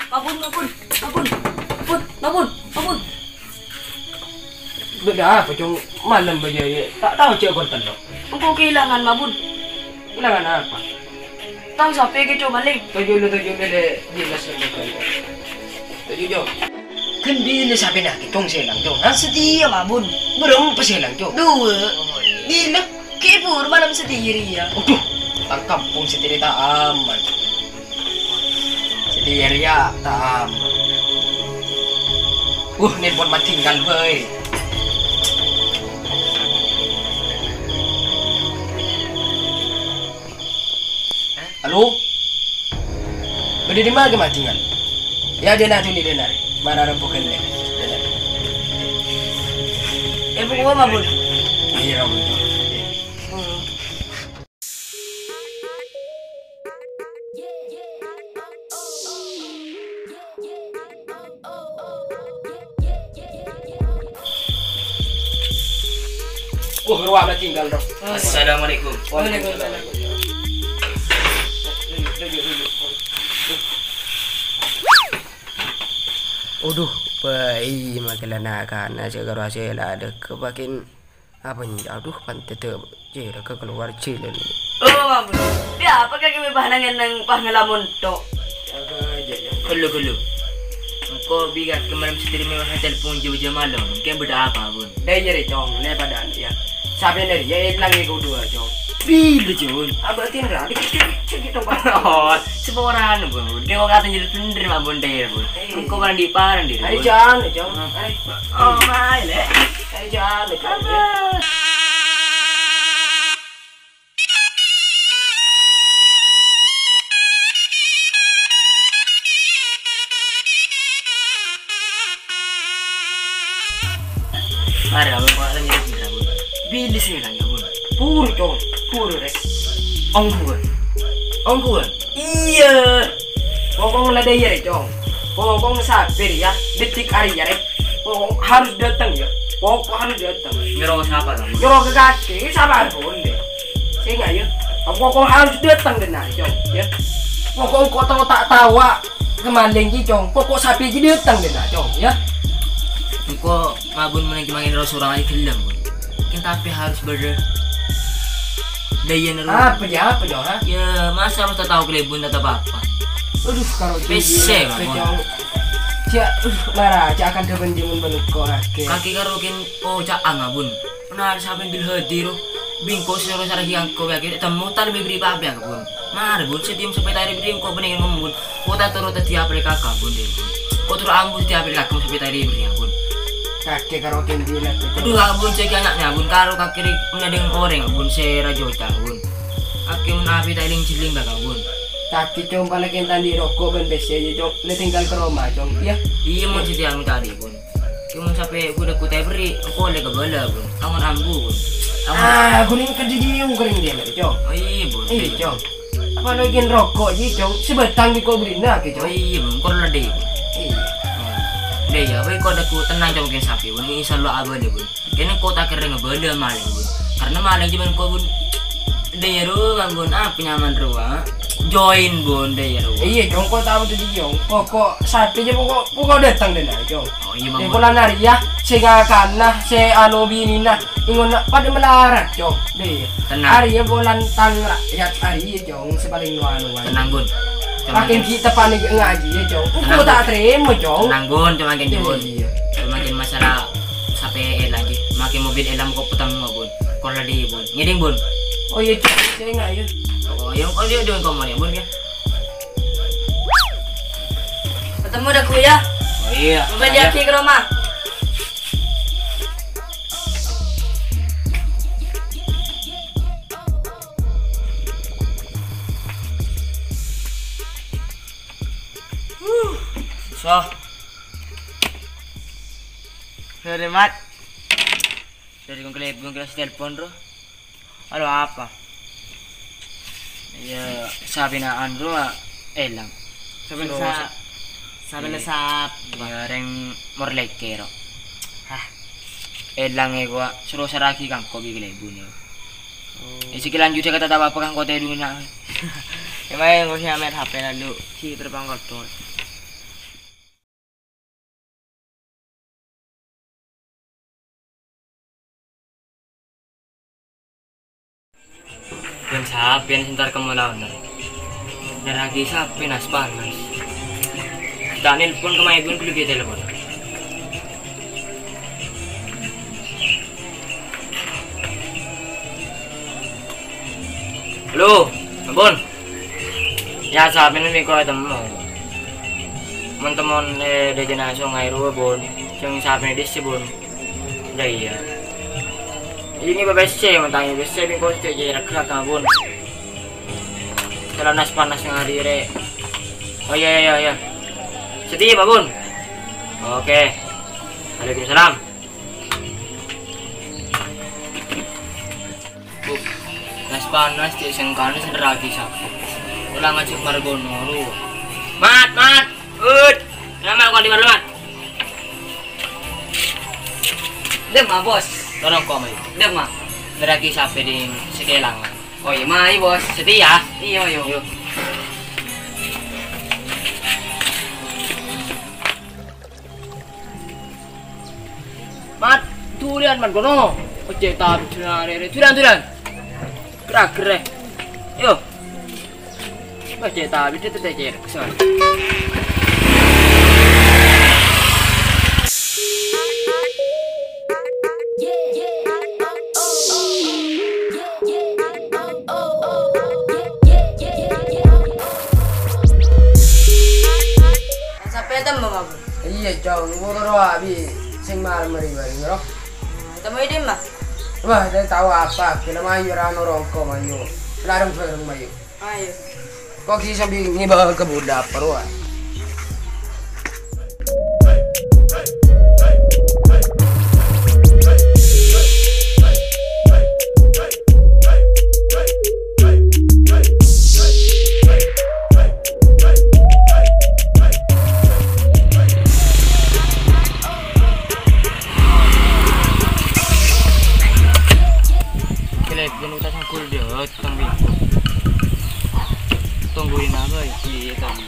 Mabun. Beda apa cong malam baja ya. Tak tahu cek konten lo. Engkau kehilangan Mabun. Kehilangan apa? Tahu sampai ke coba maling. Tujuh le jelas yang betul. Tujuh jo. Kendi le sampai nak cong selang cong. Setia Mabun. Berapa selang cong? 2. Bila kebur malam sendiri ya. Aduh, tak kampung sendiri tak aman. Sendiri ya tak aman. Nelpon mati tinggal boy. Halo? Berde di mana mati tinggal? Ya dia nak ni dia nak. Mana rempukan dia? Bukan Mabun. Iya Mabun. Ruang tinggal dong. Assalamualaikum. Waalaikumsalam. Aduh, bayi makin kan aja kalau aja lah ada kebakin apa ni? Aduh, pantai tu je dah keluar cilen. Oh Mabun. Ya, apa kaki bahanangan nang pangalamun to? Kelu. Engkau bigat kemarin setiri mewah telepon jauh-jauh malam. Mungkin beda apa pun. Dah jadi cong, lepas dah ya. Sampai dari ya lagi kau dua cong. Bila Jun? Abang tinra, dikit dong. Oh, seorang pun. Dia orang kata jadi sendiri Mabun dia pun. Engkau kan di paran dia. Ayo jangan, cong. Oh, mai le. Ayo jangan, cong. Mari Abang kau ada nyari sendiri Abang. Bila sih lagi Abang? Pur cong, pur rek. Ongkuan. Iya. Pokoknya ada ya cong. Pokoknya sabar ya. Detik hari ya rek. Pokok harus datang ya. Pokok harus datang. Ngerong siapa lah? Jorok ke kaki, sabar boleh. Saya nggak ya. Pokok harus datang benar cong. Ya. Pokok kau tahu tak tawa kemaling cong. Pokok sapi jadi datang benar cong. Ya. Engkau Mabun menangki orang aja kelam pun. Kan tapi harus daya neru. Apa jauh ha? Ya masa harus tak tahu kelebun tak apa. Aduh kalau Pese Mabun. Marah, akan kebenjungan benukko lagi. Kaki karokin cak Mabun. Pernah sampai bil hadir. Bingko seru sarang yang kau yakin temu tak lebih beri apa ya Bun. Mar Bun setiap sampai tadi beri kau bening ngomong Bun. Kau tak turut tiap hari kakak Bun deh. Kau turut ambus tiap hari kakak sampai tadi beri Bun. Kakek karokin dia lah. Aduh Bun cek anaknya Bun karo kakek menadeng orang Bun saya rajoca Bun. Kakek menapi tailing ciling bakal Bun. Kaki cong balikin tadi rokok ben besi aja cong. Le tinggal ke rumah cong. Ya. Iya mau setiap tadi Bun. Kamu sampai kuda kutai beri, kau le kebala Bun. Angon ambu Bun. Kuning kerja kuning dia lah cong. Oh iya Bun. Iya cong. Apa lagi rokok je cong? Sebatang di kau beri nak cong. Oh iya Bun, kau lah deh. Iya. Deh ya, kau dah ku tenang cong ke sapi Bun. Insya Allah abah deh Bun. Kena kau tak keren ngebala maling Bun. Karena maling cuman kau Bun. Deh ya ruang Bun, apa nyaman ruang. Join Bun deh ya ruang. Iya cong, kau tahu tu cong. Pokok sapi je pokok datang deh nak cong. Oh iya Bang. Kau nari ya. Saya kanah, saya bini nah. Ingon nak pada melarat cong. Deh. Tenang. Hari ya bulan tangra. Ya hari ya cong. Sepaling nuanu. Tenang Bun. Makin kita panik ngaji ya cong. Tenang, Kau tak terima cong. Tenang Bun, cuma makin Bun. Iya. Makin masalah sampai lagi. Makin mobil elam kau petang Bun. Kau lah deh Bun. Ngeding Bun. Oh iya cong. Saya nggak ya. Oh yang kau dia dengan kau mau Bun ya. Ketemu dah ku ya. Oh iya. Sampai dia ke rumah. So. Sorry Mat. Dari kong kelas telepon bro. Halo apa? Ya sabi na Andro elang. Sabi na sa ya reng morlek kero. Hah. Elang gua suruh saraki kang ko bigilay bunyo. Sige lanjut siya kata tawa pa kang ko tayo dun na. Emang ko siya met HP na lu. Si terbang ko to. Sapian sebentar kemana bener. Dan lagi sapi nas panas. Kita nelpon ke Maibun dulu dia telepon. Halo, Bun. Ya sapi ini kau temu. Teman-teman de jenazah ngairu Bun. Yang sapi ini sih Bun. Udah iya. Ini BBC mentangnya BBC bingko jadi rakrak Bun. Kalau nas panas ngari re. Oh iya. Sedih Pak Bun. Oke. Waalaikumsalam. Bu, nas panas di sengkane sederagi sapu. Ulang ngajak Margono lu. Mat. Nama kau di mana mat? Dem mah bos. Tolong kau mai. Dem mah. Deragi sapi di sekelang. Oh iya mah bos. Sedih ya. Iya. Yuk. Mat, tulian man kono. Oce ta bicara tulian. Gerak. Yo. Oce ta bicara tete kesana. Sampai temu mah. Iya, Cong. Ngoro abi sing malam mari ngoro. Temu ide mah. Wah, dia tahu apa? Kena mayu rano rongko mayu. Larang mayu. Ayo. Kok sih sambil ngibawa ke budak perwa. Jangan utas ngkul dia, tungguin apa ya? Iya tadi.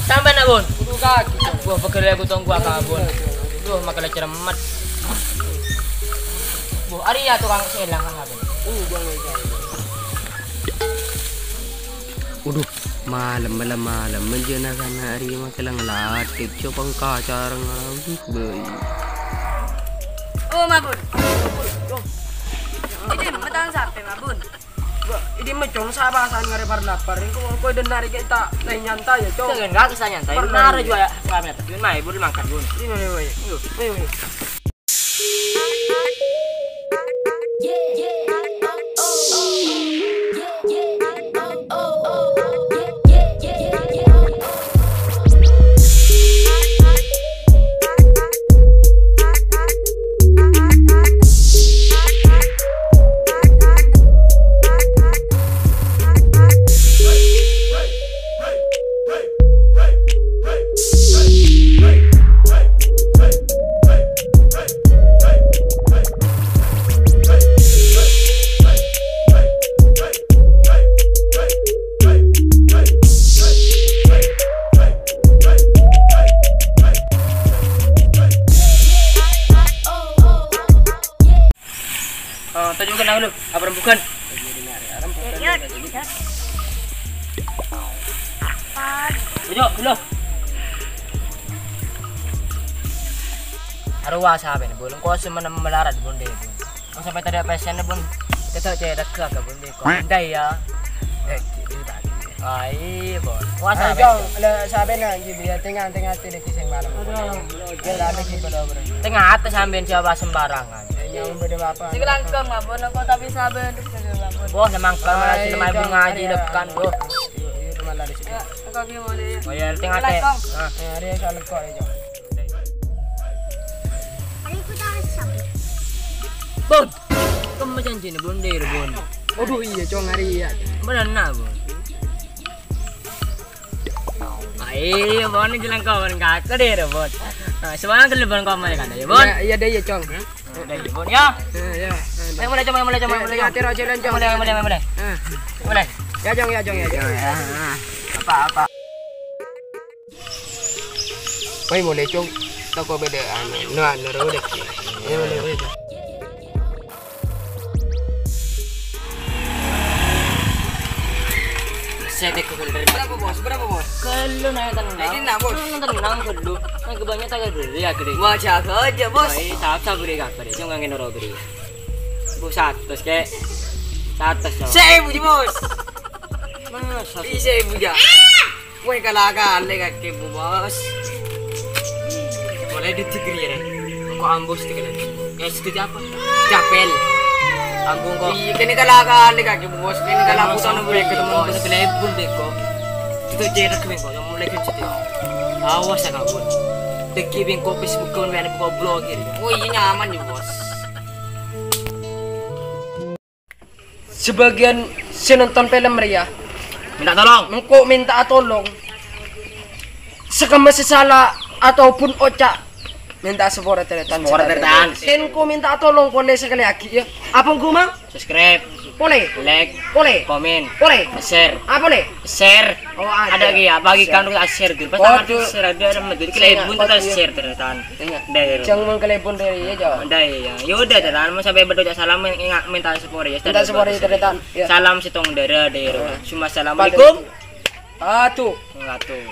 Sampai nak Bun? Kudu kaki. Gua pekerja aku tunggu apa Bun? Duh makalah ceremat. Bu, hari ya tukang selang kan Bun? Uduh, malam menjenakan hari makalang latik copang kacarang bayi. Oh mah Bun. Ide mah tahan sampai mah Bun. Ini macam sabasan ngarepar lapar. Kau denari kita lain nyantai ya, Cong. Jangan gak kesana nyantai. Benar juga ya. Kami atas Bun, mai Bun makan Bun. Ini nih, yuk. Tunjukkan aku dulu, apa rembukan? Dulu. Arwah sahabat Bun, kau semana melarat Bun deh Bun. Kau sampai tadi pesannya Bun, kita cari dekat ke Bun deh. Kau andai ya. Ai Bun. Kau sahabat. Sahabat lagi biar tengah tidak kisah malam. Tengah atas sambil siapa sembarangan. Yang beda apa? Si langkang mah Bun, aku tapi sabar terus ke Bun. Bos semangkang malah si lemai bunga ngaji depan Bos. Itu malah di sini. Aku gimana ya? Oh ya tengah teh. Hari soal kau aja. Bun, kamu janji nih Bun deh Bun. Aduh iya, Cong hari ya. Benar nah Bun. Ai, Bun ini jalan kau kan kakak deh Bun. Sebenarnya kalau Bun kau mana kan ya Bun? Iya deh ya Cong. Udah Bun ya. Ya. Mulai coba. Hati jalan Cong. Mulai. Ya Cong. Apa? May mulai cong tako beda anu nero dek. Ya mulai beda. Saya tek ko dari Berapa bos? Berapa bos? kalau na tanang. Ini na, bos. Tanang kalau. Ang kebanyakan taga beri ya gede. Wah, jaga aja bos. Ay, tahap beri ka pare. Yung ngangin ro beri. Busat terus kayak tatas so. Saya ibu bos. Masa Bisa ibu ya. Woi kalaga le kake bu bos. boleh ditigri ya. Ko ambos tigre. Kayak situ apa? Japel. Ambung ko. Iya kini kalaga le kake bu bos. Kini kalaga Pusa putan na bu boleh ke ketemu bos. sa telefon beko. Itu jerak beko yang mulai kan situ. Awas ya kabun. Teki beko Facebook ko na ko blogger. Oh iya nyaman ya bos. Sebagian sinonton film Ria Minta tolong. mengko minta tolong sekama sesala ataupun ocak minta sepora teretan sen ko minta tolong boleh sekali lagi ya apa gua mang Subscribe, boleh like, boleh komen, boleh share. boleh Share. oh Ada lagi ya bagi kamu share dulu. Pas Waduh. share ada meduri kelebun kita share terus. jangan mengkelebon dari ya jauh Ada ya. Yaudah teran mau sampai berdoa salam minta support ya. minta sepora teretan ya Salam sitong dara dero. Cuma assalamualaikum. tuh Enggak tuh.